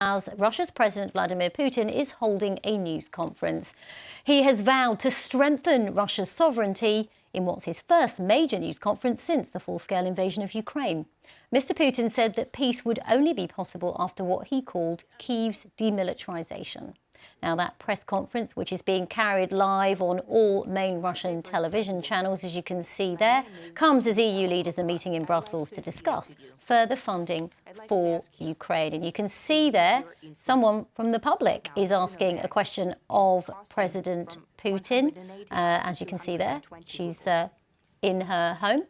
as Russia's President Vladimir Putin is holding a news conference. He has vowed to strengthen Russia's sovereignty in what's his first major news conference since the full-scale invasion of Ukraine. Mr. Putin said that peace would only be possible after what he called Kyiv's demilitarization. Now, that press conference, which is being carried live on all main Russian television channels, as you can see there, comes as EU leaders are meeting in Brussels to discuss further funding for Ukraine. And you can see there, someone from the public is asking a question of President Putin. As you can see there, she's in her home.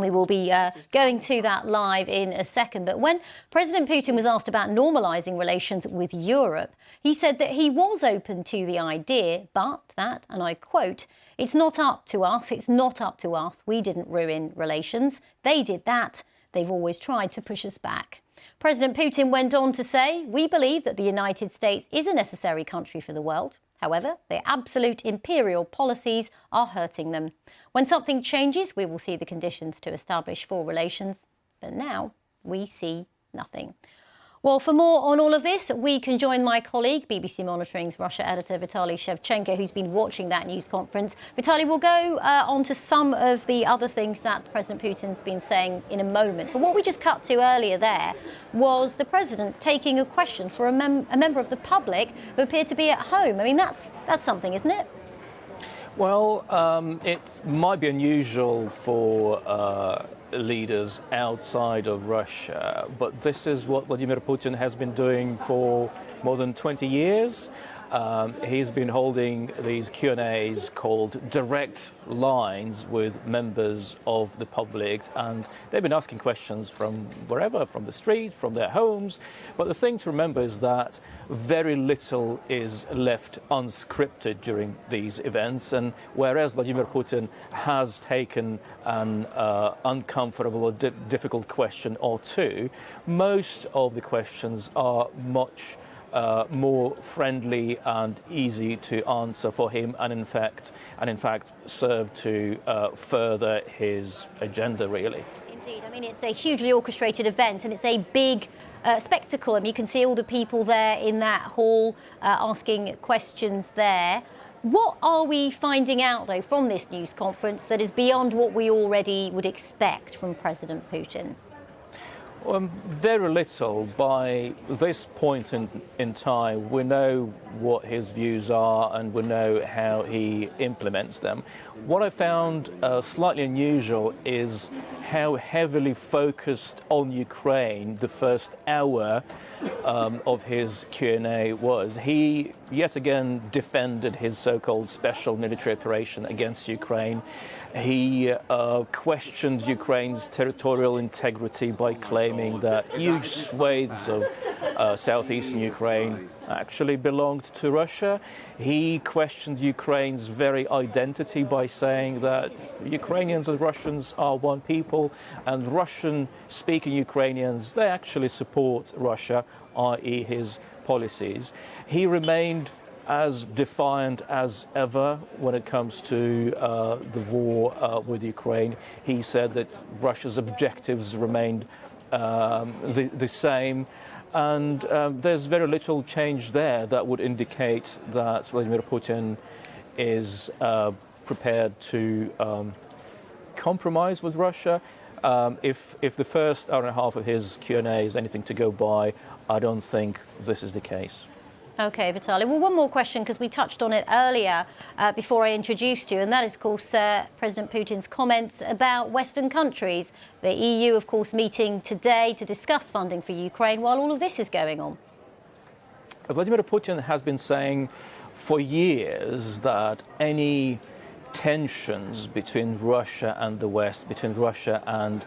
We will be going to that live in a second. But when President Putin was asked about normalising relations with Europe, he said that he was open to the idea, but that, and I quote, "It's not up to us, it's not up to us. We didn't ruin relations. They did that. They've always tried to push us back." President Putin went on to say, "We believe that the United States is a necessary country for the world. However, their absolute imperial policies are hurting them. When something changes, we will see the conditions to establish full relations. But now we see nothing." Well, for more on all of this, we can join my colleague, BBC Monitoring's Russia editor Vitaly Shevchenko, who's been watching that news conference. Vitaly, we'll go on to some of the other things that President Putin's been saying in a moment. But what we just cut to earlier there was the president taking a question for a member of the public who appeared to be at home. I mean, that's something, isn't it? Well, it might be unusual for leaders outside of Russia, but this is what Vladimir Putin has been doing for more than 20 years. He's been holding these Q&As called direct lines with members of the public, and they've been asking questions from wherever, from the street, from their homes. But the thing to remember is that very little is left unscripted during these events, and whereas Vladimir Putin has taken an uncomfortable or difficult question or two, most of the questions are much more friendly and easy to answer for him, and in fact serve to further his agenda, really. Indeed, I mean, it's a hugely orchestrated event, and it's a big spectacle. I mean, you can see all the people there in that hall asking questions there. What are we finding out, though, from this news conference that is beyond what we already would expect from President Putin? Very little. By this point in time, we know what his views are and we know how he implements them. What I found slightly unusual is how heavily focused on Ukraine the first hour of his Q&A was. He yet again defended his so-called special military operation against Ukraine. He questioned Ukraine's territorial integrity by claiming that huge swathes of southeastern Ukraine actually belonged to Russia. He questioned Ukraine's very identity by saying that Ukrainians and Russians are one people, and Russian-speaking Ukrainians, they actually support Russia, i.e. his policies. He remained as defiant as ever when it comes to the war with Ukraine. He said that Russia's objectives remained the same, and there's very little change there that would indicate that Vladimir Putin is prepared to compromise with Russia. If the first hour and a half of his Q&A is anything to go by, I don't think this is the case. OK, Vitaly. Well, one more question, because we touched on it earlier before I introduced you, and that is, of course, President Putin's comments about Western countries. The EU, of course, meeting today to discuss funding for Ukraine while all of this is going on. Vladimir Putin has been saying for years that any tensions between Russia and the West, between Russia and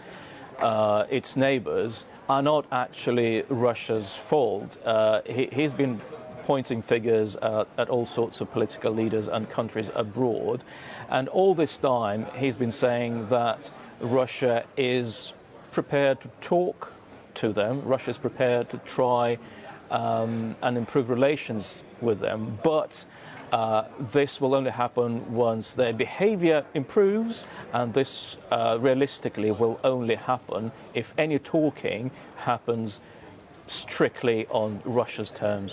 its neighbours, are not actually Russia's fault. He's been pointing figures at all sorts of political leaders and countries abroad. And all this time, he's been saying that Russia is prepared to talk to them. Russia is prepared to try and improve relations with them. But this will only happen once their behavior improves, and this realistically will only happen if any talking happens strictly on Russia's terms.